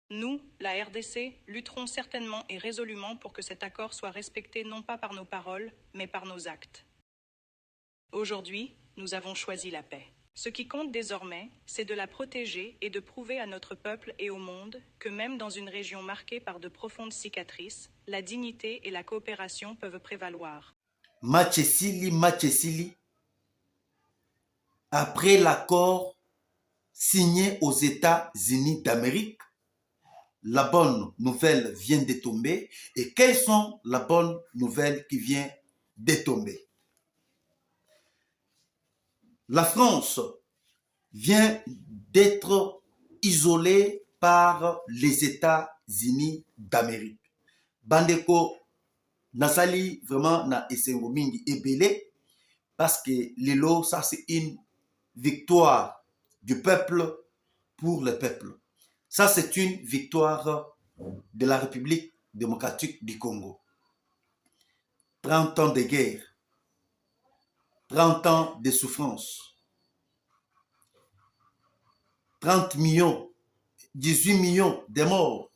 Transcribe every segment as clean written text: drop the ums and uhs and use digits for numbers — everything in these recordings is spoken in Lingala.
Nous, la RDC, lutterons certainement et résolument pour que cet accord soit respecté non pas par nos paroles, mais par nos actes. Aujourd'hui, nous avons choisi la paix. Ce qui compte désormais, c'est de la protéger et de prouver à notre peuple et au monde que même dans une région marquée par de profondes cicatrices, la dignité et la coopération peuvent prévaloir. Matchesili, après l'accord signé aux États-Unis d'Amérique, la bonne nouvelle vient de tomber. Et quelles sont la bonne nouvelle qui vient de tomber? La France vient d'être isolée par les États-Unis d'Amérique. Bandeko, Nasali vraiment na esengo mingi ebele parce que lelo, ça c'est une victoire du peuple pour le peuple. Ça c'est une victoire de la République démocratique du Congo. 30 ans de guerre, 30 ans de souffrance, 30 millions, 18 millions de morts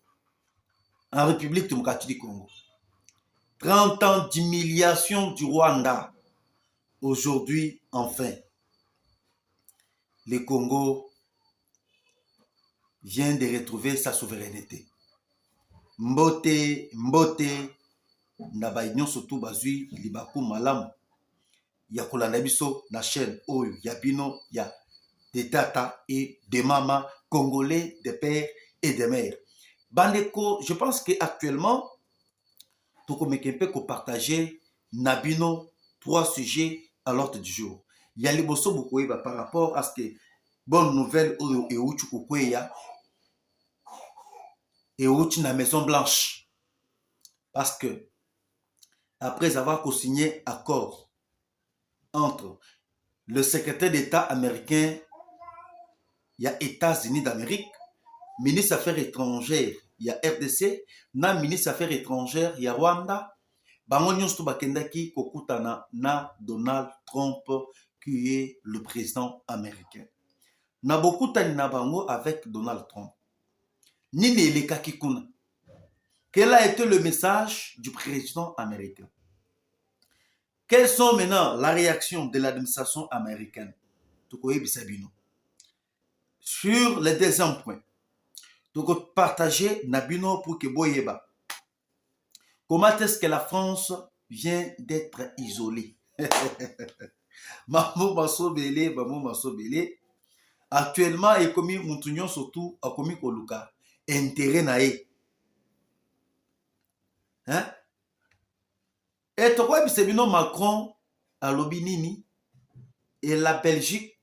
en République démocratique du Congo. 30 ans d'humiliation du Rwanda. Aujourd'hui, enfin, le Congo vient de retrouver sa souveraineté. Mbote, na ba nyonso tu bazui libaku malamu ya kolanda biso na chaîne oyo ya bino ya des tata et des mamas congolais, des pères et des mères. Bandeko, je pense qu'actuellement, tout comme qu'on partager Nabino 3 sujets à l'ordre du jour. Il y a les bosso beaucoup par rapport à ce que bonne nouvelle et ouchu kukweya et ouchu na Maison Blanche. Parce que après avoir co-signé accord entre le secrétaire d'État américain, il y a États-Unis d'Amérique, ministre des Affaires étrangères, il y a RDC, na ministre des Affaires étrangères, il y a Rwanda. Bango nyonso bakendaki kokutana na Donald Trump qui est le président américain. Na bokutani na bango avec Donald Trump. Nini elekaki kuna? Quel a été le message du président américain? Quelles sont maintenant la réaction de l'administration américaine? Sur les deuxième points, donc partager Nabino pour que boyeba. Comment est-ce que la France vient d'être isolée? Actuellement, il commis Moutunion surtout a commis Koluka intérêt naé. Hein? Et toi, c'est Macron à Lobinini et la Belgique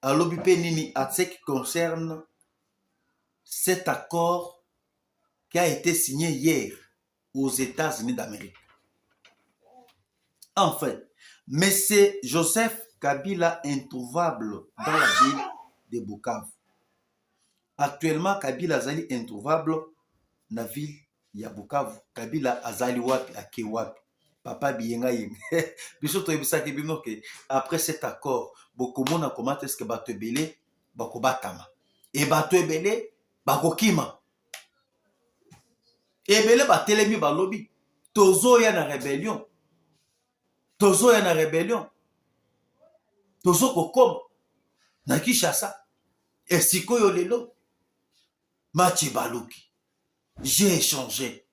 à Lobipénini à ce qui concerne cet accord qui a été signé hier aux États-Unis d'Amérique. Enfin, M. Joseph Kabila introuvable dans la ville de Bukavu. Actuellement, Kabila Azali introuvable dans la ville de Bukavu. Kabila Azali wapi ake wapi. Papa biyenga yenga. Bisoto ebisaki bino que après cet accord, bokomona comment est-ce que bato ebele bakobatama. Et bato ebele bakokima. Ebele batelemi balobi. Tozo ya na rébellion. Tozo ya na rébellion. Tozo kokoma. Na Kinshasa. Et sikoyo lelo. Machi baluki. J'ai échangé.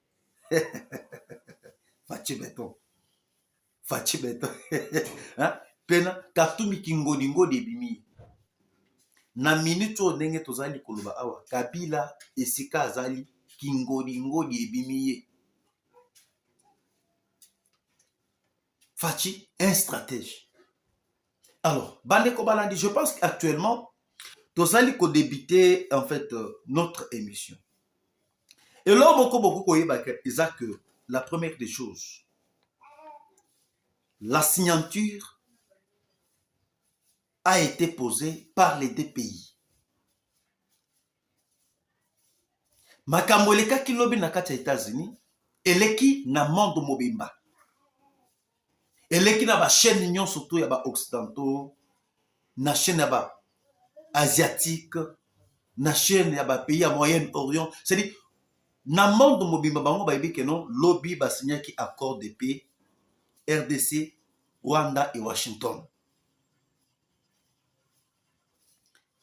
Fachi beton. Fachi beton. Hein? Pena katumi kingolingo de bimi. Na minute o ndenge tozali koloba awa. Kabila esika azali kingolingo de bimi. Fachi, un stratège. Alors, Bandeko Balandi, je pense qu'actuellement, tozali ko débiter en fait notre émission. Et là, beaucoup que la première des choses, la signature a été posée par les deux pays. Makambo eleka kilobi na kati ya États-Unis, eleki na monde mobimba. Eleki na ba chaîne nyonso surtout ya ba occidentaux, na chaîne ya ba asiatique, na chaîne ya ba pays à Moyen-Orient. C'est-à-dire na monde mobimba bango ba que non lobby ba signé qui accord de paix RDC, Rwanda et Washington.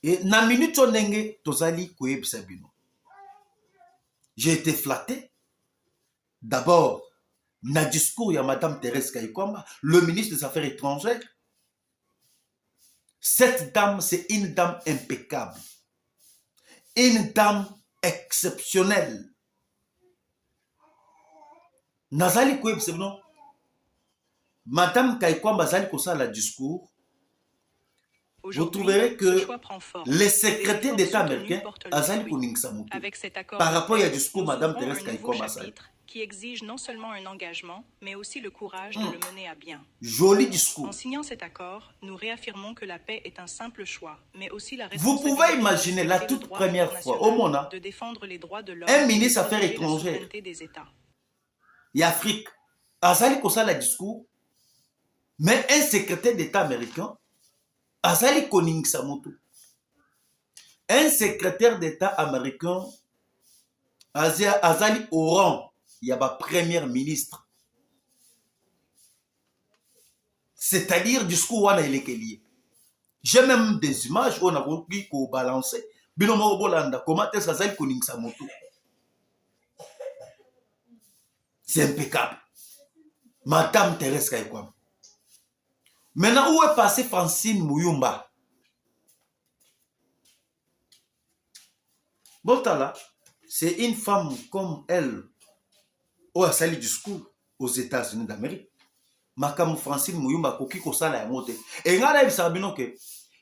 Et na minute onenge tozali koyebisa bino. J'ai été flatté. D'abord, na discours ya Madame Thérèse Kayikwamba, le ministre des Affaires étrangères. Cette dame, c'est une dame impeccable. Une dame exceptionnelle. Nazali koyebisa bino. Madame Kayikwamba zali kosala discours. Vous trouverez que les secrétaires d'État américains azali koningisa mutu. Par rapport à discours Madame Thérèse Kayikwamba qui exige non seulement un engagement, mais aussi le courage de le mener à bien. Joli discours. En signant cet accord, nous réaffirmons que la paix est un simple choix, mais aussi la Vous pouvez imaginer la toute première fois au monde de défendre les droits de l'homme, un ministre des Affaires étrangères des États. Et Afrique, azali kosala discours, mais un secrétaire d'État américain azali koningisa mutu. Un secrétaire d'État américain azali au rang. Il y a ma première ministre. C'est-à-dire, discours, il est lié. J'ai même des images où on a voulu balancer. Binomo Bolanda, comment est-ce que ça s'appelle Samoto? C'est impeccable. Madame Thérèse Kayikwamba. Maintenant, où est passée Francine Muyumba? Botala, c'est une femme comme elle. Oh, ça le discours aux États-Unis d'Amérique. Makamu Francine Muyumba koki kosala ya mote. Et ngala ebisa bino ke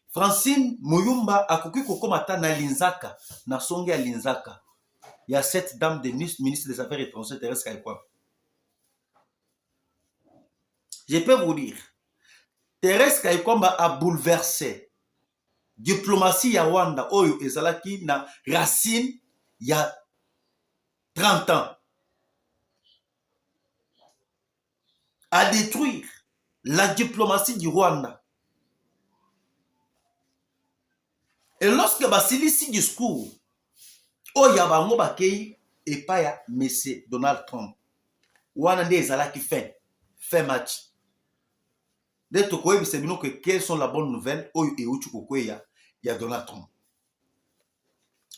Francine Muyumba akoki kokomata na Linzaka, na songe ya Linzaka. Il y a cette dame de ministre des Affaires étrangères Thérèse Kayikwamba. Je peux vous dire, Thérèse Kayikwamba a bouleversé diplomatie ya Rwanda oyo ezalaki na racine il y a 30 ans. À détruire la diplomatie du Rwanda. Et lorsque Basilisi discours, Oyabango Bakei et pas ya M. Donald Trump. Wana nde ezalaki fin match. De tokoyebi sebino que quelles sont la bonne nouvelle oyo euti kokweya ya Donald Trump.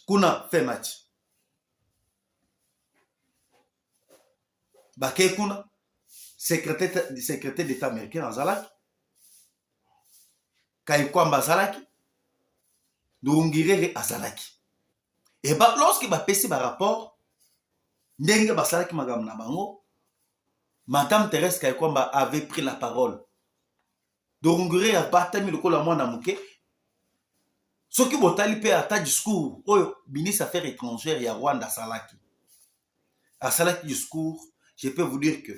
Kuna fin match. Bakei kuna secrétaire d'État américain azalaki. Kayikwamba azalaki. Ndungirere azalaki. Et bah, lorsque ba pesi ba rapport, ndenge basalaki magam na bango, Madame Thérèse Kayikwamba avait pris la parole. Ndungirere a batami lokola mwana muke. Soki botali pe ata discours, oyo ministre Affaires étrangères ya Rwanda asalaki. Asalaki discours, je peux vous dire que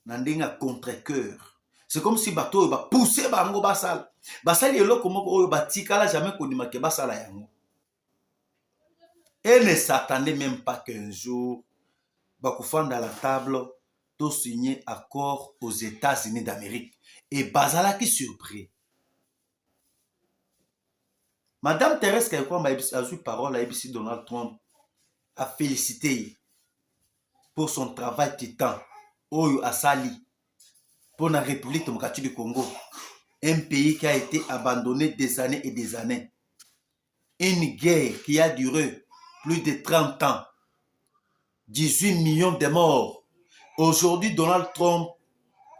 Nandinga contre-cœur. C'est comme si bateau va pousser bango basal. Basal yelo comme oyo batikala jamais konima ke basala yango. Et ne s'attendait même pas qu'un jour bakufanda à la table tout signer accord aux États-Unis d'Amérique. Et Bazala qui surpris. Madame Thérèse Kayikwamba a eu parole à ABC Donald Trump a félicité pour son travail titan. Oyo Asali pour la République démocratique du Congo, un pays qui a été abandonné des années et des années, une guerre qui a duré plus de 30 ans, 18 millions de morts. Aujourd'hui, Donald Trump,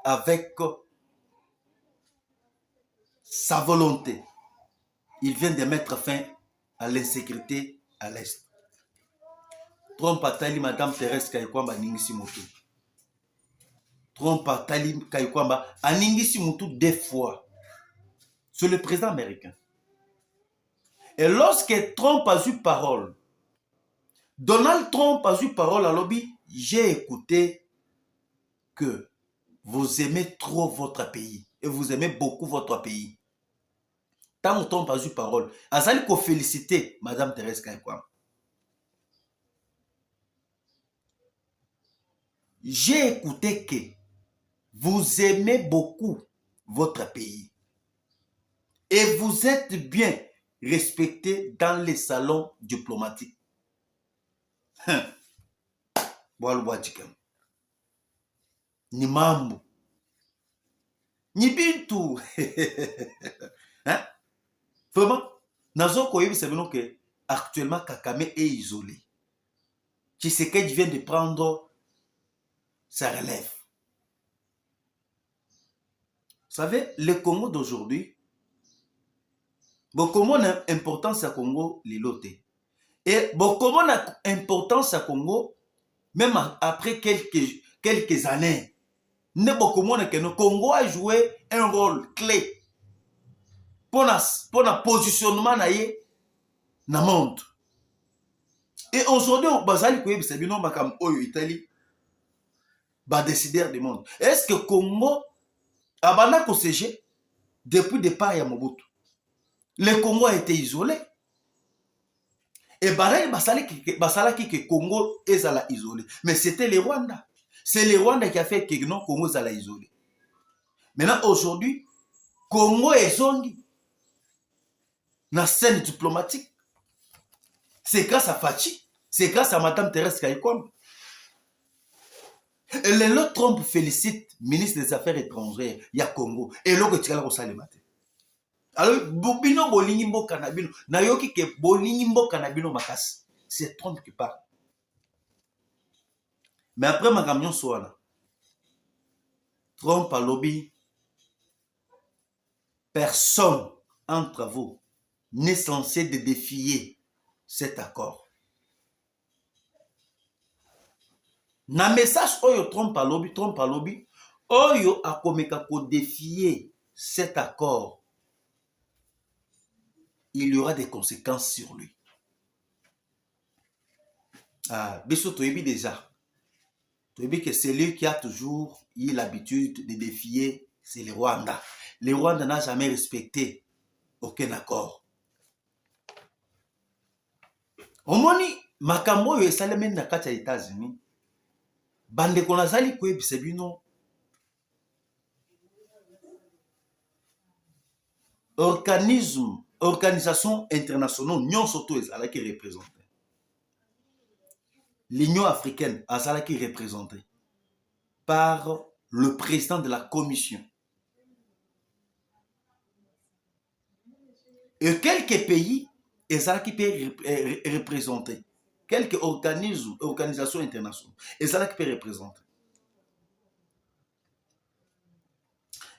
avec sa volonté, il vient de mettre fin à l'insécurité à l'Est. Trump a tali Madame Thérèse Kayikwamba ningisi moto. Trump a tali Kayikwamba a ningisi moto 2 fois. C'est le président américain. Et lorsque Trump a eu parole, Donald Trump a eu parole à lobby, j'ai écouté que vous aimez trop votre pays et vous aimez beaucoup votre pays. Tant que Trump a eu parole, Azali ko féliciter Madame Thérèse Kayikwamba. J'ai écouté que vous aimez beaucoup votre pays et vous êtes bien respecté dans les salons diplomatiques. Ni mambo. Ni bintu. Hein? Vraiment, Nazo Koyebi, c'est que actuellement Kakame est isolé. Tshisekedi vient de prendre sa relève. Vous savez, le Congo d'aujourd'hui, le Congo a importance à Congo, l'îlote. Et le Congo a importance à Congo, même après quelques années. Le Congo a joué un rôle clé pour le positionnement dans le monde. Et aujourd'hui, Italie va décider du monde. Est-ce que le Congo a été depuis le départ de Mobutu? Le Congo a été isolé. Et que le Congo est isolé. Mais c'était le Rwanda. C'est le Rwanda qui a fait que le Congo est isolé. Maintenant, aujourd'hui, le Congo est zongi. Dans la scène diplomatique. C'est grâce à Fachi. C'est grâce à Madame Thérèse Kaikwam. Et le Trump félicite le ministre des Affaires étrangères, il y a Congo. Et là, il y a alors, Bobino Bolingimbo Kanabino, Nayoki ke Bolingimbo Kanabino Makas. C'est Trump qui parle. Mais après ma camion soit là. Trump a lobby. Personne entre vous n'est censé de défier cet accord. Na message oyo Trump a lobby, oyo a komeka ko défier cet accord. Il y aura des conséquences sur lui. Ah, Bissot Toyebi déjà. Toyebi que c'est lui qui a toujours eu l'habitude de défier, c'est le Rwanda. Le Rwanda n'a jamais respecté aucun accord. Omoni makambo yo esalemi na kati ya États-Unis. Bande konazali koyebisa bino organisation internationale nyonso to ezalaki représentée. L'Union africaine azalaki représentée par le président de la commission. Et quelques pays ezalaki représentés. Quelques organisations internationales ezalaki peut représenter.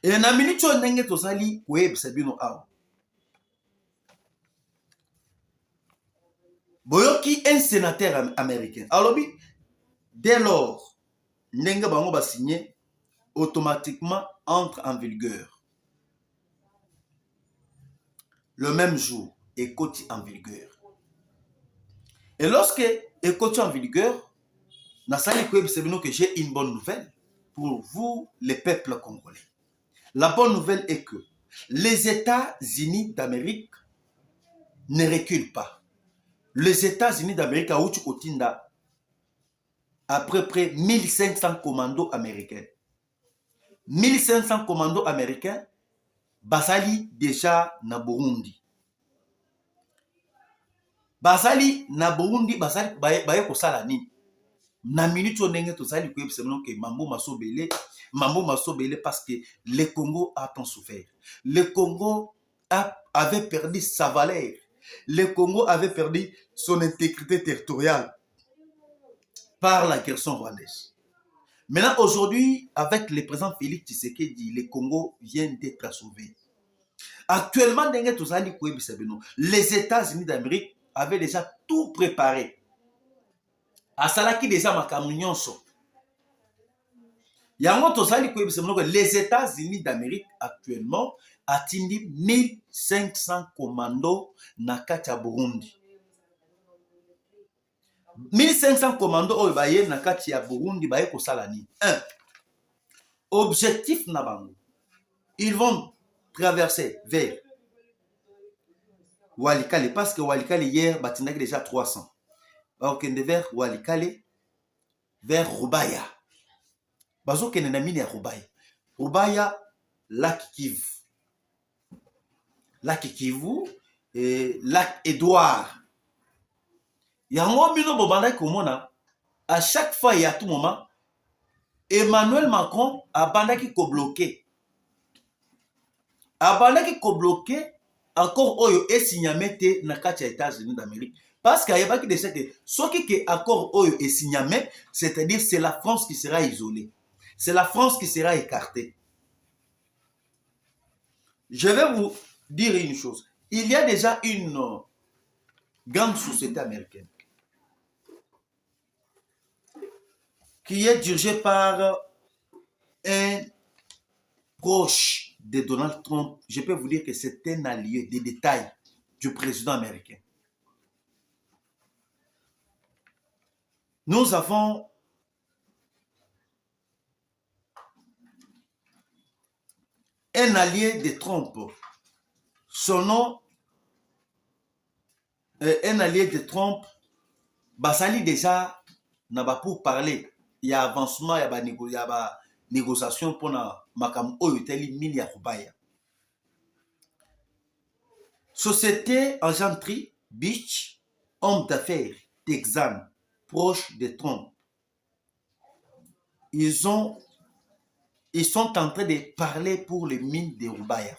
Et na minute ndenge tozali koyebisa bino awa. Boyoki un sénateur américain. Alors, dès lors, ndenge bango ba signé automatiquement entre en vigueur. Le même jour, écoute en vigueur. Et lorsque écoute en vigueur, nasali koyebisa bino que j'ai une bonne nouvelle pour vous, les peuples congolais. La bonne nouvelle est que les États-Unis d'Amérique ne reculent pas. Les États-Unis d'Amérique à Outukotinda, à peu près 1500 commandos américains. 1500 commandos américains, basali déjà na Burundi. Basali na Burundi, basali baye kosala nini. Na minute onenge tozali koyebisa bino ke mambo masobele parce que le Congo a tant souffert. Le Congo avait perdu sa valeur. Le Congo avait perdu son intégrité territoriale par la guerre rwandaise. Maintenant, aujourd'hui, avec le président Félix Tshisekedi, le Congo vient d'être sauvé. Actuellement, les États-Unis d'Amérique avaient déjà tout préparé. Asalaki déjà ma camionnonso. Les États-Unis d'Amérique actuellement atteignent 1500 commandos na kati Burundi. 1500 commandos oyo baye na kati ya Burundi baye kosala ni. 1. Objectif na bango. Ils vont traverser vers Walikale parce que Walikale hier batindaki déjà 300. Bakende vers Walikale vers Rubaya. Bazokende na mine ya Rubaya. Rubaya Lac Kivu. Lac Kivu et lac Édouard. Yango bino bobanda komona à chaque fois et à tout moment Emmanuel Macron abandaki ko bloquer. Abandaki ko bloquer accord oyo esignamé te na kati ya États-Unis d'Amérique. Parce qu'il y a des choses que ce qui est accord oyo esignamé, c'est-à-dire c'est la France qui sera isolée. C'est la France qui sera écartée. Je vais vous dire une chose. Il y a déjà une grande société américaine qui est dirigée par un proche de Donald Trump. Je peux vous dire que c'est un allié des détails du président américain. Nous avons un allié de Trump. Son nom, un allié de Trump, basali déjà n'a pas pour parler. Il y a avancement, il y a négociation pour na makam oyoteli mili ya kubaya. Société Argentrie Beach, homme d'affaires texan, proche de Trump. Ils sont en train de parler pour les mines de Rubaya.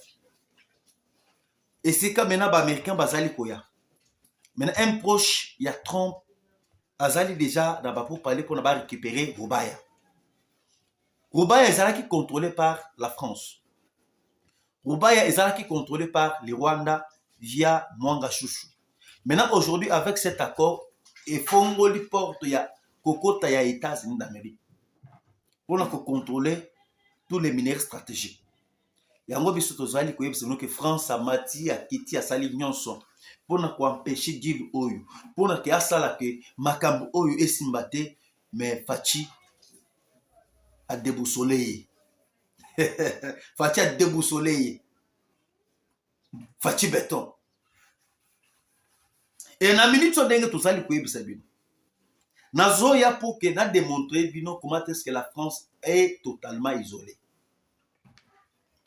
Et c'est comme maintenant, les Américains, bazali koya. Maintenant, un proche, il y a Trump, azali déjà d'abord pour parler pour récupérer Rubaya. Rubaya est contrôlé par la France. Rubaya est contrôlé par le Rwanda via Mwanga Chouchou. Maintenant, aujourd'hui, avec cet accord, il faut que les portes ya kokota ya États-Unis d'Amérique pour contrôler tous les minéraux stratégiques. Yango biso tozali koyebisa que France amati akiti asali nyonso pona ko empêcher deal oyo pona ke asala ke makambo oyo esimba te mais Fachi a déboussolé. Fachi a déboussolé. Fachi béton. Et na minute so ndenge tozali koyebisa bino. Nazoya pour que na démontrer bino comment est-ce que la France est totalement isolée.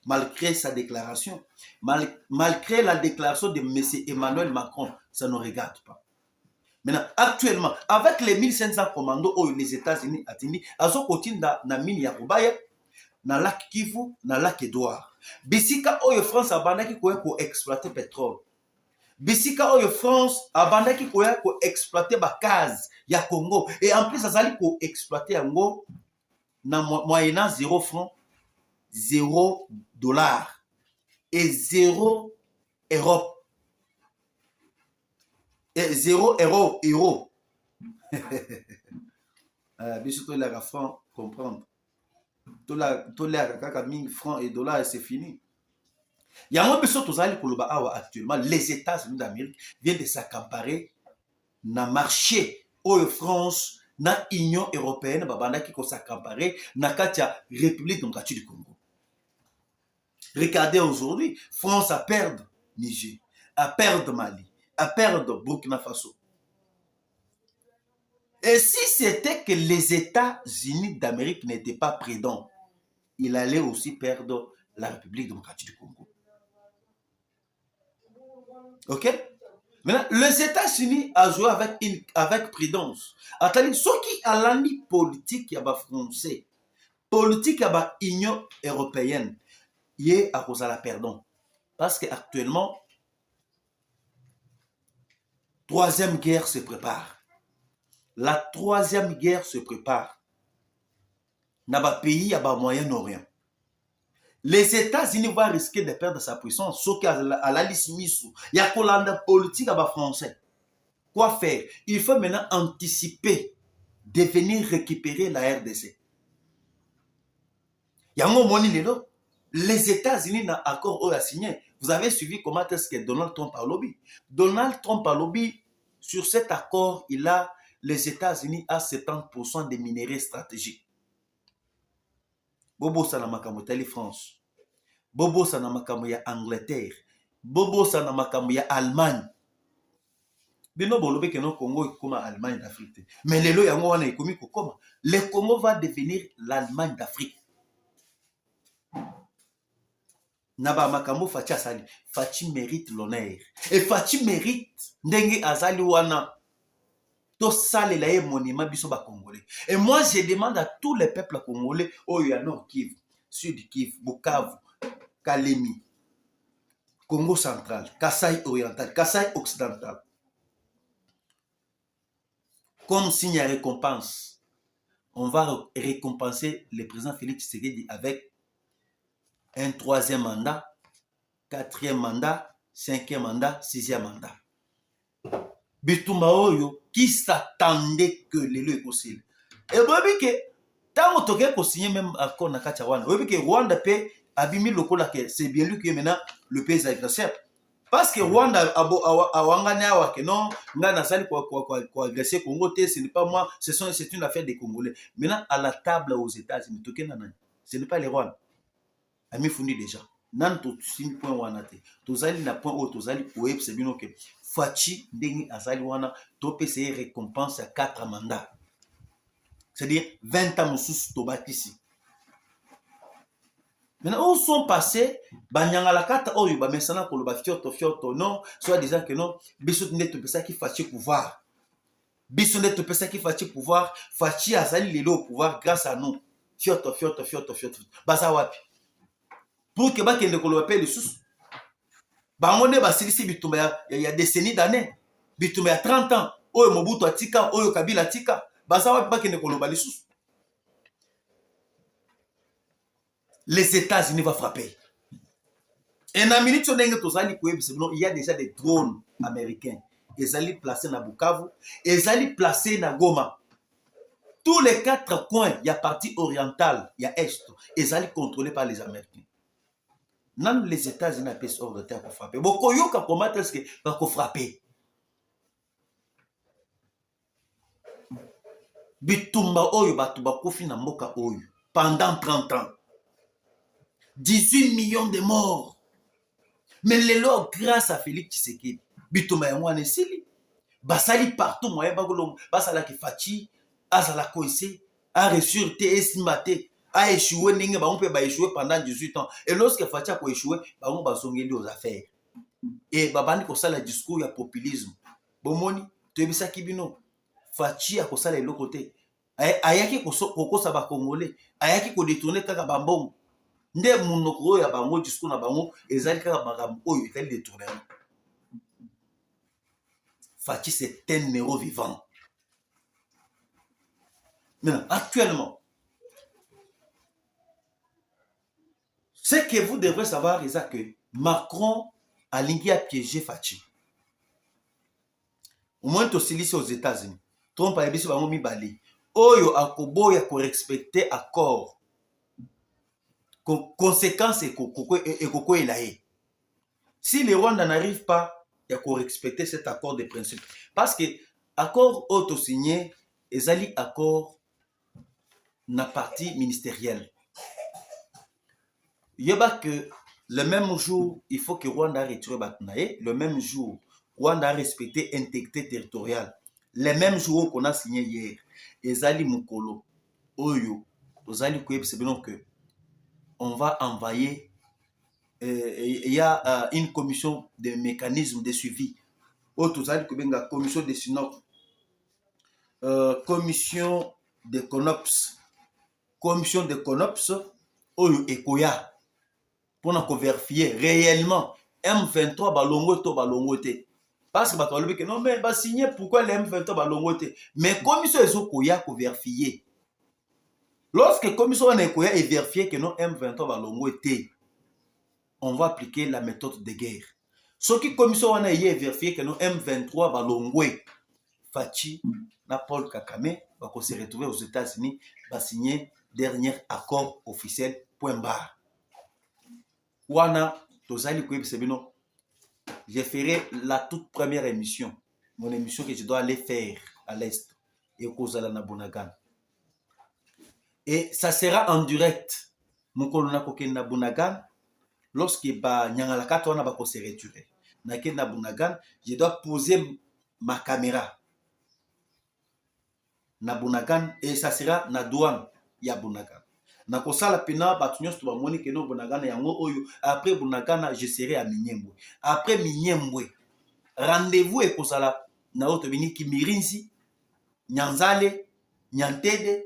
Malgré sa déclaration, malgré la déclaration de M. Emmanuel Macron, ça ne regarde pas. Maintenant, actuellement, avec les 1500 commandos où les États-Unis attendent, ils ont continué dans mine ya Rubaya, dans lac Kivu, dans lac Édouard. Bisika où France a bandaki ko exploiter pétrole. Bisika où France a bandaki ko exploiter ba gaz ya Congo et en plus ça allait ko exploiter yango na moyennant 0 francs. 0 $ et 0 €. Et 0 €. Bien sûr, tous les francs comprendre. Tous les 1000 francs et dollars, c'est fini. Il y a un peu de actuellement. Les États-Unis d'Amérique viennent de s'accaparer dans le marché où France, dans l'Union européenne, qui s'accaparer dans la République démocratique du Congo. Regardez aujourd'hui, France a perdu Niger, a perdu Mali, a perdu Burkina Faso. Et si c'était que les États-Unis d'Amérique n'étaient pas prudents, il allait aussi perdre la République démocratique du Congo. Ok? Maintenant, les États-Unis ont joué avec prudence. Attendez, ce qui a l'année politique, il y a français, politique, il y a l'Union européenne. Il est à cause de la perdon. Parce qu'actuellement, troisième guerre se prépare. La troisième guerre se prépare. Dans le pays, il y a le Moyen-Orient. Les États-Unis vont risquer de perdre sa puissance. Sauf qu'à la liste, il y a la politique français. Quoi faire? Il faut maintenant anticiper de venir récupérer la RDC. Il y a un moment où les États-Unis n'ont accord à signer. Vous avez suivi comment est-ce que Donald Trump a lobby. Donald Trump a lobby sur cet accord. Il a les États-Unis à 70% des minéraux stratégiques. Bobo Sanamakamoutali France. Bobo Sanamakamoya Angleterre. Bobo Sanamakamoya Allemagne. Bino bolobe que non Congo est comme l'Allemagne d'Afrique. Mais les lois yango wana ekomi kokoma. Le Congo va devenir l'Allemagne d'Afrique. Naba makambo Fachi asali. Fachi mérite l'honneur. Et Fachi mérite ndenge azali wana. To sale la monument biso ba congolais. Et moi je demande à tous les peuples congolais, Oyo Nord Kivu, Sud Kivu, Bukavu, Kalemi, Congo central, Kasaï oriental, Kasaï occidental. Comme signe à récompense, on va récompenser le président Félix Tshisekedi avec un 3e mandat, 4e mandat, 5e mandat, 6e mandat. Bitumba Oyo, qui s'attendait que les lois possibles. Et vous voyez que, tant que vous signé même accord na Kachawana, vous voyez que Rwanda paie abimi lokola que c'est bien lui qui est maintenant le pays agresseur. Parce que Rwanda a wangana wa que non, ngana sali quoi agresser Congo, ce n'est pas moi, c'est une affaire des Congolais. Maintenant à la table aux États-Unis, ce n'est pas les Rwandais. Ami fourni déjà. Nan to simi point wana te. Tozali na point o tozali oep c'est bien ok. Fachi ndenge azali wana to PCE récompense à 4 mandats. C'est-à-dire 20 ans sous Tobakisi. Maintenant, où sont passés Banyanga la carte oyo ba mesana ko ba fioto non, soit disant que non, biso net to pesa ki Fachi pouvoir. Biso net to pesa ki Fachi pouvoir, Fachi azali lelo au pouvoir grâce à nous. Fioto. Baza wapi. Pour que ba kende ko lo appelle sous. Ba ngone ba silisi bitumba ya décennies d'années. Bitumba ya 30 ans. Oyo Mobutu atika, oyo Kabila atika. Baza wapi ba kende ko lo ba sous. Les États-Unis vont frapper. Et dans la minute où il y a déjà des drones américains. Ils allaient placer dans Bukavu. Ils allaient placer dans Goma. Tous les 4 coins, il y a partie orientale, il y a est. Ils allaient contrôler par les Américains. Non, les États-Unis ont hors de terre pour frapper. Beaucoup de gens comment est-ce que pour frapper. Bitumba oyo batuba kofi na mboka oyo pendant 30 ans. 18 millions de morts. Mais les lois, grâce à Félix Tshisekedi, Bitumba yamwane sili. Basali partout, moyen bagolong. Basala ki Fachi, Azala Koïse, a reçu estimate, a échoué, n'enge ba on peut échouer pendant 18 ans. Et lorsque Fachi a échoué, ba on va zongeli aux affaires. Et babani ko sala discours ya populisme. Bomoni, tu ebisa kibino. Fachi a ko sala l'autre côté. Ayaki ko sa ba congolais, ayaki ko détourner kaka bambongo. Nde munoko ya bango discours na bango ezali kaka makambo oyo etali détournement. Fachi c'est un héros vivant. Maintenant, actuellement, ce que vous devrez savoir c'est que Macron a lingué à piéger Fachi. Au moins to silisi aux États-Unis. Trump a ebisi bango mibali. Oyo akoboya ko respecter accord. Conséquence et Koko Elaé. Si les Rwandais n'arrivent pas à respecter cet accord de principe, parce que l'accord auto-signé, ils allaient accord na partie ministérielle. Il y a que le même jour, il faut que Rwanda retire Batnae, le même jour, Rwanda a respecté l'intégrité territoriale. Le même jour qu'on a signé hier, ils allaient Mukolo, Oyo, ils allaient c'est bien que on va envoyer, il y a une commission de mécanismes de suivi. Commission de SINOP, commission de CONOPS, Oyo Ekoya, pour vérifier réellement M23 balongote. Parce que tu non, mais va signer pourquoi les M23 balongote. Mais commission Ekoya pour vérifier. Lorsque la commission est vérifiée que non M23 va l'ongouer, on va appliquer la méthode de guerre. Ce qui commission est vérifié que non M23 va l'ongouer, Fachi, na Paul Kagame va se retrouver aux États-Unis, va signer dernier accord officiel. Point barre. Wana tozali kouib sebino. Je ferai la toute première émission, mon émission que je dois aller faire à l'est et au Kozala na Bunagan. Et ça sera en direct. Mon colonel Kokena Bunagan, lorsque Nyangala Katwana va se retirer. Nakena Bunagan, je dois poser ma caméra. Na Bunagan, et ça sera na douane ya Bunagan. Na kosala pena bato nyonso to bamoni ke no bonagana yango oyo après bonagana je serai à Minyembwe. Après Minyembwe rendez-vous ekozala na oyo tobengi Kimirinzi, Nyanzale, Nyantede,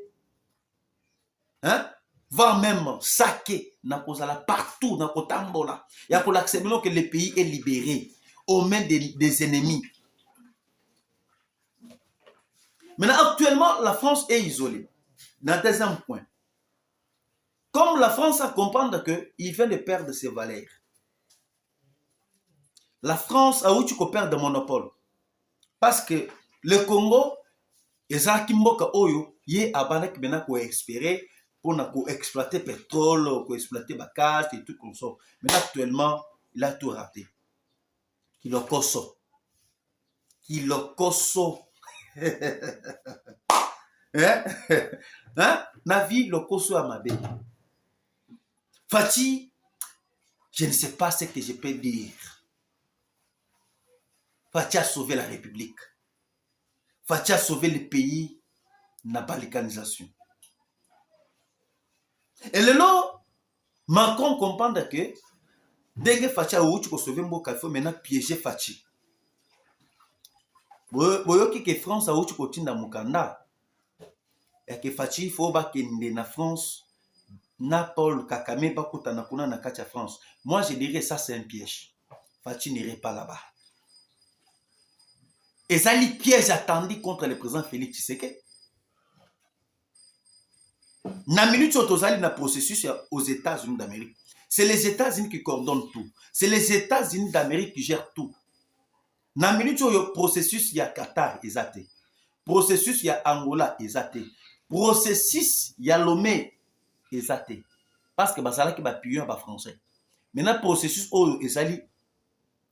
hein? Voire même Sake, na kozala partout, na kotambola. Ya kolakisebino que le pays est libéré aux mains des ennemis. Maintenant, actuellement, la France est isolée. Dans le deuxième point, comme la France a comprendre qu'il vient de perdre ses valeurs. La France a eu tu perdre de monopole. Parce que le Congo, eza kimboka oyo, yé abanak bena ko espérer pour exploiter pétrole, pour exploiter gaz et tout comme ça. Mais actuellement, il a tout raté. Kilokoso. Kilokoso. Hein? Hein? Navi lokoso à ma belle. Fati, je ne sais pas ce que je peux dire. Fati a sauvé la République. Fati a sauvé le pays na balkanisation. Et le lot, Macron comprend que dès que Fati a eu sauvé Mboka, il faut maintenant piéger Fati. Boyoki que France a eu kotinda mukanda. Et que Fati il faut bakende na France. Na Paul Kakame Bakota Nakuna na Katia France. Moi, je dirais ça, c'est un piège. Fati n'irait pas là-bas. Et ça, les pièges attendus contre le président Félix Tshisekedi. Na minute autosali na processus aux États-Unis d'Amérique. C'est les États-Unis qui coordonnent tout. C'est les États-Unis d'Amérique qui gèrent tout. Na minute au processus, il y a Qatar, exacté. Processus, il y a Angola, exacté. Processus, il y a Lomé. Exacté. Parce que ça qui va payer en français. Maintenant, processus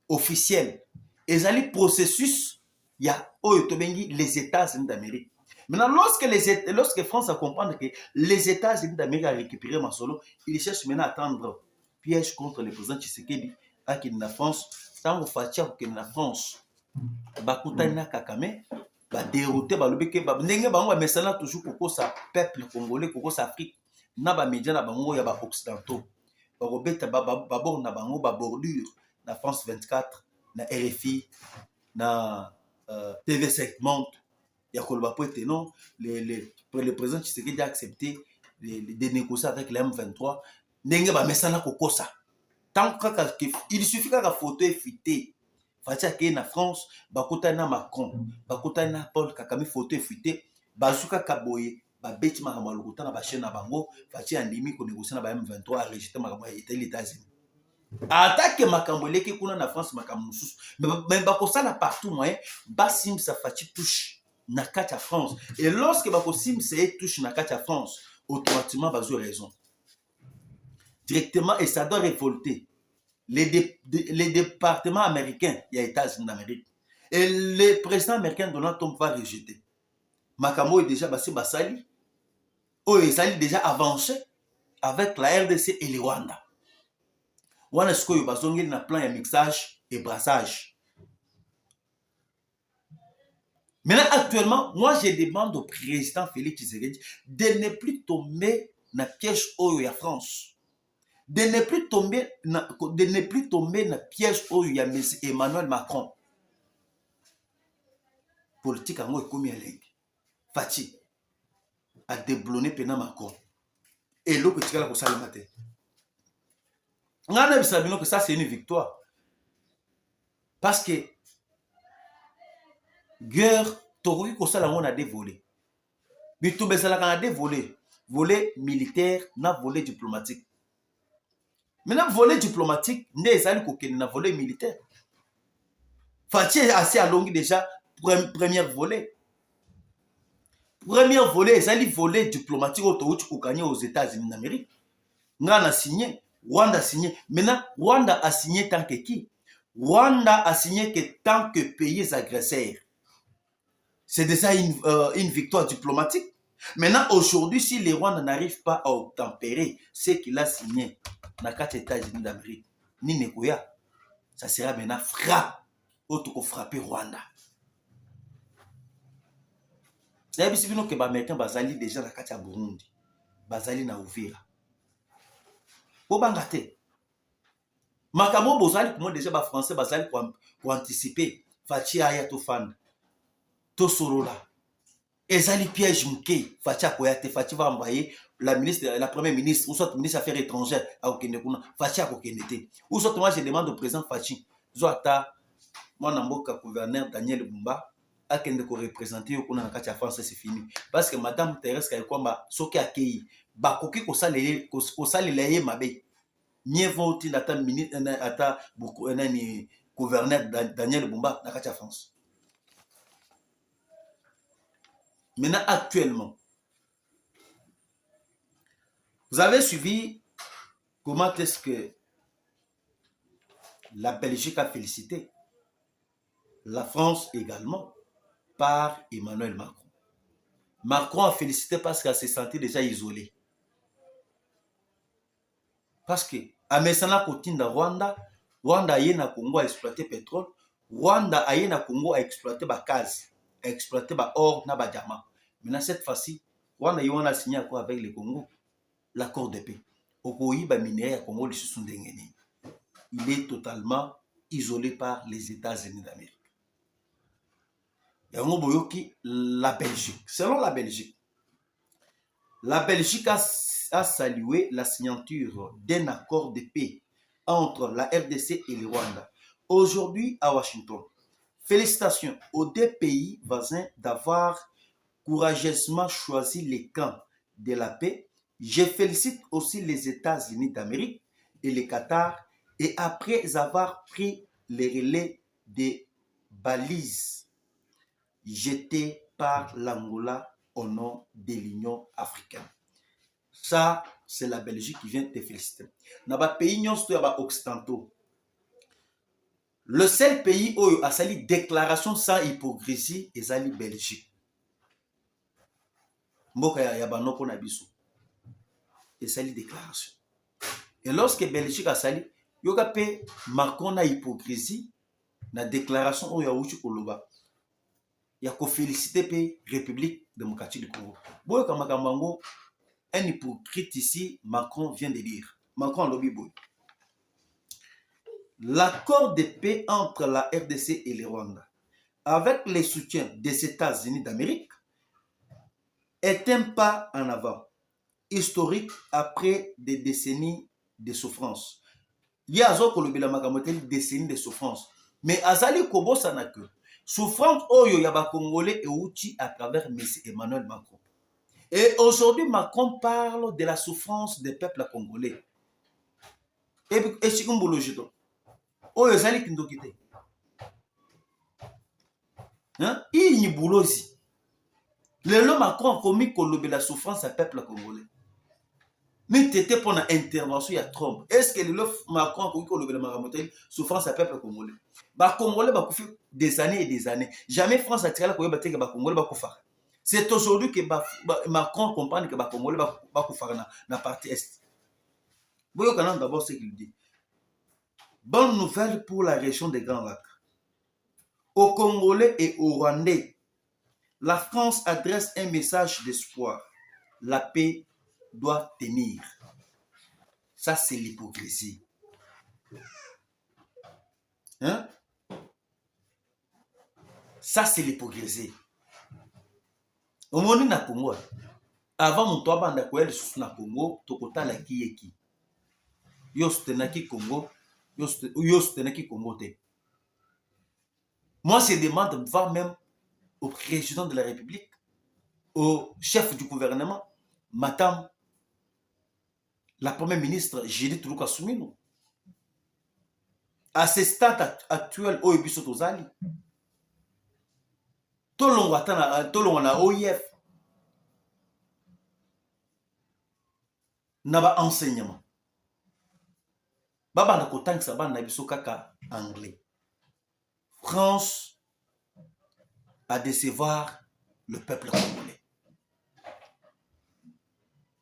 officiel. Et processus, il y a les États-Unis d'Amérique. Maintenant, lorsque France a compris que les États-Unis d'Amérique ont récupéré Masolo, ils cherchent maintenant à tendre piège contre le président Tshisekedi à qui la France, tant que la France, Bakutana Kakame, va dérouter, va l'obéir, va venir, va maintenant toujours pour ça, peuple congolais, pour ça Afrique. Na ba média na bango ya ba occidentaux ba robeta ba na bango ba bordure na France 24 na RFI na TV5 Monde ya koloba poete non le président Tshisekedi a accepté de négocier avec la M23 ndenge ba mesana kokosa tant que il suffit que la photo est fuitée fatia ke na France ba kota na Macron ba kota na Paul Kagame photo est fuitée bazuka kaboye ba beti makambo lokuta na ba chaîne na bango fati andimi ko négocier na ba M23 a rejeter makambo ya États-Unis attaque makambo leki kuna na France makambo mususu mais ba ko sala partout moyen ba sim sa fati touche na kati ya France et lorsque ba ko sim sa touche na kati ya France automatiquement ba zo raison directement et ça doit révolter les départements américains il y a États-Unis d'Amérique et le président américain Donald Trump va rejeter makambo est déjà basé basali. Oh, ils allaient déjà avancer avec la RDC et le Rwanda. Wana est-ce que bazongi na plan de mixage et brassage. Maintenant, actuellement, moi, je demande au président Félix Tshisekedi de ne plus tomber dans le piège oyo ya France. De ne plus tomber dans le piège oyo ya M. Emmanuel Macron. Politique en moi est comme il Fati. À déblonner pena Macron. Et l'eau que tu as la salle matin. On a dit que ça c'est une victoire. Parce que guerre, Toroki Kosala on a des volets. Mais tout ça on a des volets. Volet militaire, na volet diplomatique. Maintenant volet diplomatique, n'est pas le volet militaire. Fati est assez allongé déjà premier volet. Premier volet, c'est le volet diplomatique aux États-Unis d'Amérique. Ngana a signé, Rwanda a signé. Maintenant, Rwanda a signé tant que qui? Rwanda a signé que tant que pays agresseurs. C'est déjà une victoire diplomatique. Maintenant, aujourd'hui, si les Rwandais n'arrivent pas à obtempérer ce qu'il a signé dans les États-Unis d'Amérique, ni Nekoya, ça sera maintenant frappe. Autre frapper Rwanda. C'est bien que les Américains bazali déjà dans le Burundi. bazali na Uvira. Bobanga te. Makamo bozali comment déjà ba français bazali pour anticiper Fachi aya to fan. To sorola. Ezali piège muke Fachi akoyate Fachi va envoyer la première ministre ou soit ministre des Affaires étrangères à Okende kuna Fachi akokende te. Ou soit moi je demande au président Fachi Zoata moi namboka gouverneur Daniel Bumba akende ko représenter yo kuna na kati ya France c'est fini parce que madame Thérèse Kayikwamba soki akei bakoki ko salela ye mabe. Mieux vaut il attendre ministre ata ni gouverneur Daniel Bumba na kati ya France. Maintenant actuellement vous avez suivi comment est-ce que la Belgique a félicité la France également par Emmanuel Macron. Macron a félicité parce qu'elle s'est sentie déjà isolée. Parce que à Messana Kotinda Rwanda, Rwanda a na Congo a exploité pétrole, Rwanda a na Congo a exploité gaz, a exploité or na diamant. Maintenant cette fois-ci, Rwanda a signé un accord avec le Congo, l'accord de paix. Au pays minerai à Congo il est totalement isolé par les États-Unis d'Amérique. La Belgique, selon la Belgique a salué la signature d'un accord de paix entre la RDC et le Rwanda. Aujourd'hui à Washington, félicitations aux deux pays voisins d'avoir courageusement choisi les camps de la paix. Je félicite aussi les États-Unis d'Amérique et le Qatar et après avoir pris les relais des balises jetées par l'Angola au nom de l'Union africaine. Ça, c'est la Belgique qui vient te féliciter. Dans les pays occidentaux, le seul pays où a sali déclaration sans hypocrisie est la Belgique. Mboka ya banoko na biso. Et sali déclaration. Et lorsque Belgique a sali, yoka pe Macron na hypocrisie na déclaration où ya uchi koloba. Ya ko féliciter pe République démocratique du Congo. Boyo kamakambango un hypocrite ici, Macron vient de dire. Macron lobby boy. L'accord de paix entre la RDC et le Rwanda, avec le soutien des États-Unis d'Amérique, est un pas en avant, historique après des décennies de souffrance. Il y a des décennies de souffrance. Mais Azali Kobo Sanake, souffrance oyo yaba Congolais et outil à travers M. Emmanuel Macron. Et aujourd'hui, Macron parle de la souffrance des peuples congolais. Et si vous voulez, oh, vous allez quitter. Il y a boulot ici. Le Macron a commis la souffrance des peuples congolais. Mais tu étais pour une intervention, il y a Trump. Est-ce que le Macron a commis la souffrance des peuples congolais? Les Congolais ont fait des années et des années. Jamais France a tiré la Congolais. C'est aujourd'hui que Macron comprend que les Congolais vont faire dans la partie est. Vous voyez d'abord ce qu'il dit. Bonne nouvelle pour la région des Grands Lacs. Aux Congolais et aux Rwandais, la France adresse un message d'espoir. La paix doit tenir. Ça, c'est l'hypocrisie. Hein? Ça, c'est l'hypocrisie. Au moment na Congo, avant mon toit banda koel sous na Congo, tokota la kieki. Yo stenaki Congo, yo stenaki Congo te. Moi, je demande de voir même au président de la République, au chef du gouvernement, madame la première ministre Judith Tuluka Soumino. À ce stade actuel, au Ebiso Tozali. Tolong na OIF naba enseignement baba na kotang sa bana biso kaka anglais. France a décevoir le peuple congolais.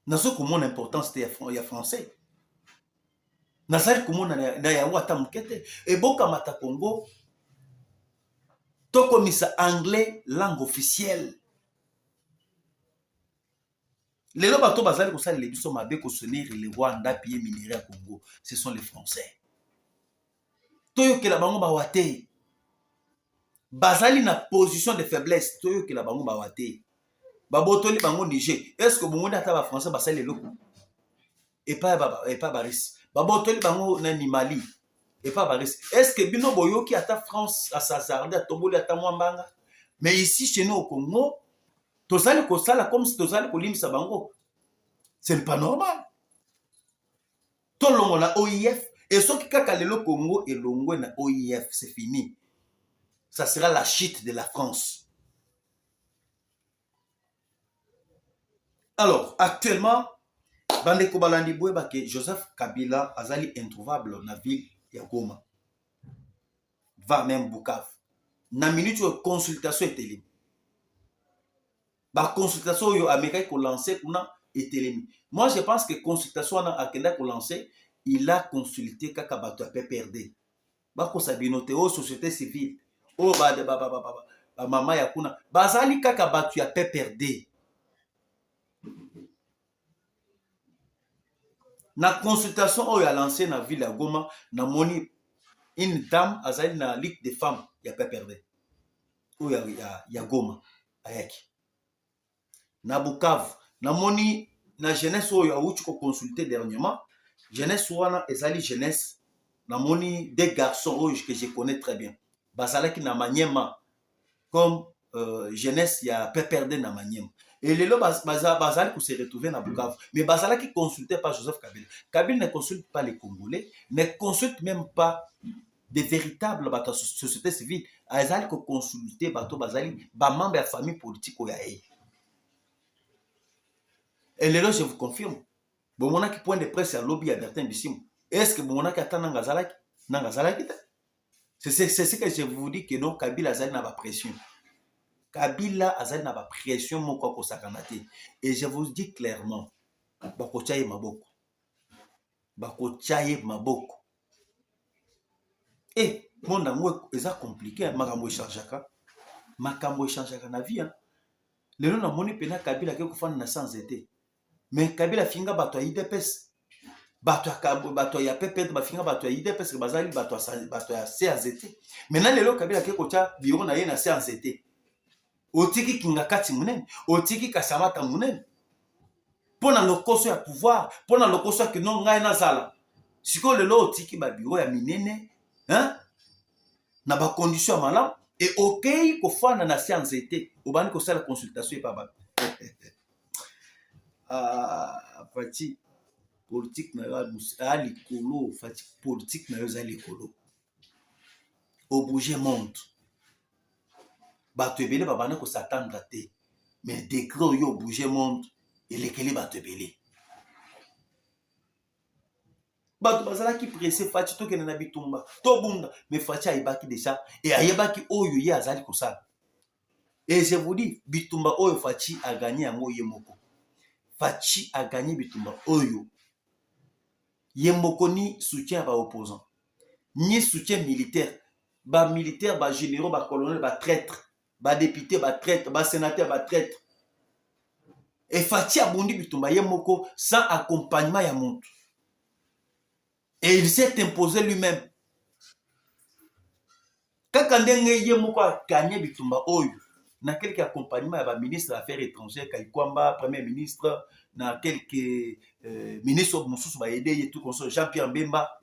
Nazo comment l'importance de ya français. Nazari comment na ya wata mukete et boka mata Congo. Comme ça anglais langue officielle. Les bateaux bazali ko sali les biso mabe ko soutenir les Rwanda pied minerai à Congo, ce sont les Français. Toyo ke la bango ba wate. Bazali na position de faiblesse, toyo ke la bango ba wate. Babotoli bango Niger. Est-ce que bongo ata ba français basali loko? Et pas baris. Babotoli bango na ni Mali. Et pas baris. Est-ce que bino boyoki ata France à Sazarde à Toboli ata Mwambanga? Mais ici chez nous au Congo, tozali ko sala comme si tozali ko limisa bango. Ce n'est pas normal. Tout le monde a OIF. Et ce qui a le Congo et l'Ongo na OIF, c'est fini. Ça sera la chute de la France. Alors, actuellement, Bandeko Balandi Boueba que Joseph Kabila azali introuvable dans la ville de Goma. Va même Bukavu. Na minute de consultation est télé. La consultation yo Américain ko lancé kuna est télé. Moi je pense que consultation na akenda ko lancé, il a consulté kaka bato a PPRD. Ba ko sabinote au société civile. Oh ba mama ya kuna. Bazali kaka bato ya PPRD. Na consultation oyo a lancé na ville ya Goma na moni une dame azali na ligue des femmes ya PPRD. Ou ya Goma ayaki. Na Bukavu na moni na jeunesse oyo awuti ko consulter dernièrement. Jeunesse wana ezali jeunesse na moni des garçons oyo que je connais très bien. Bazalaki na Maniema comme jeunesse ya PPRD na Maniema. Et les lots bazali pour se retrouver dans Bukavu. Mais bazala qui consultait pas Joseph Kabila. Kabila ne consulte pas les Congolais, ne consulte même pas des véritables sociétés civiles. Bazali ko consulter bato bazali ba membre de la famille politique oyae. Et les lots je vous confirme. Bon mona qui point de presse à lobby à Bertin Bissimo. Est-ce que bon mona qui attend Nangazalaki? C'est ce que je vous dis que non Kabila azali na ba pression. Kabila azali na ba pression moko ko sakanate. Et je vous dis clairement, bako chaye maboko. Bako chaye maboko. Et mon amour eza compliqué, makambo echangeaka. Makambo echangeaka na vie hein. Lelo na moni pena Kabila ke ko fana na sans été. Mais Kabila finga bato ya IDPS. Bato ya PPD ba finga bato ya IDPS que bazali bato ya CAZT. Maintenant lelo Kabila ke ko cha bureau na ye na CAZT. Otiki kingakati munene, otiki kasamata munene. Pona lokoso ya pouvoir, pona lokoso ya kino ngai nazala. Siko lelo otiki ba bureau ya minene, hein? Na ba condition malamu et okay ko fana na séance été, obani ko sala consultation et pas ba. Fati politique na ali kolo, fati politique na yo za likolo. Au bouger monde. Bato ebele babana ko s'attendre te. Mais décret yo bouger monde et lekeli bato ebele. Bato bazala ki pressé fati to kena na bitumba. To bunda mais fati ayebaki déjà et ayebaki oyo ye azali ko sala. Et je vous dis bitumba oyo fati a gagné yango ye moko. Fati a gagné bitumba oyo. Ye moko ni soutien ba opposant. Ni soutien militaire. Ba militaire, ba généraux, ba colonel, ba traître. Ba député, ba traître, ba sénateur, ba traître. Et Fati a bondi bitumba yemoko sans accompagnement ya monde. Et il s'est imposé lui-même. Quand ndenge yemoko a gagné bitumba oyo, na quelques accompagnement ya ba ministre des Affaires étrangères, Kaikwamba, premier ministre, na quelques ministres mususu ba aider tout comme ça, Jean-Pierre Mbemba,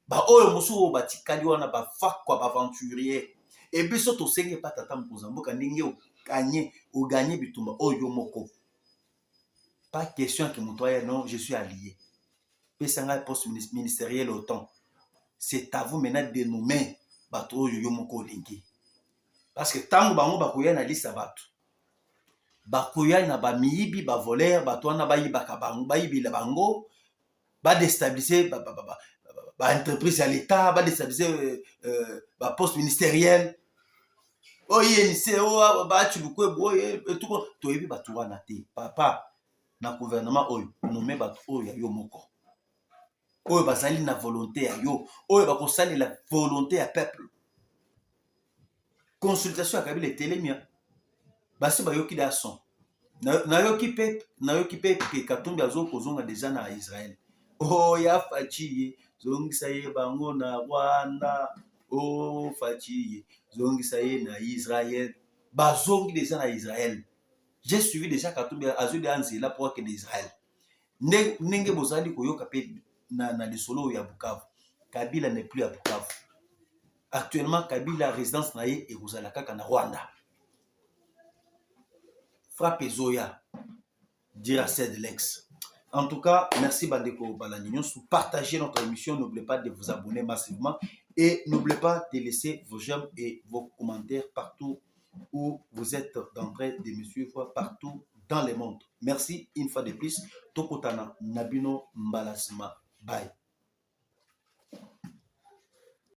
ba oyo mususu ba tikali wana ba fakwa ba aventurier. Et biso to senge pa tata mkozamboka ndenge o gagné bitumba oyo moko. Pas question que mon toya non, je suis allié. Pesanga poste ministériel autant. C'est à vous maintenant de nommer bato oyo moko lingi. Parce que tango bango bakoya na liste bato. Bakoya na ba miyibi ba voleur bato wana ba yibaka bango, ba yibila bango, ba déstabiliser ba entreprise à l'état, ba déstabiliser ba poste ministériel. Oye c'est o ba chulukwe boye tout to yebi bato wana te. Papa na gouvernement oyo nommer bato oyo yo moko. Oyo bazali na volonté ya yo, oyo bakosali la volonté ya peuple. Consultation à Kabila télémia. Basi bayoki da son. nayoki pe ke Katumbi azokozonga deja na Israël. Oh ya Fachi zongisa ye bango na Rwanda. Oh Fachi zongisa ye na Israël. Bazongi deja na Israël. J'ai suivi déjà Katumbi azuli anzela pour que d'Israël. Nenge bozali koyoka pe na lisolo ya Bukavu. Kabila n'est plus à Bukavu. Actuellement Kabila résidence na ye ekozala kaka na Rwanda. Frappe Zoya, dira c'est de l'ex. En tout cas, merci Bandeko Balanignon. Partagez notre émission. N'oubliez pas de vous abonner massivement. Et n'oubliez pas de laisser vos j'aime et vos commentaires partout où vous êtes en train de me suivre, partout dans le monde. Merci une fois de plus. Tokotana Nabino Mbalasima. Bye.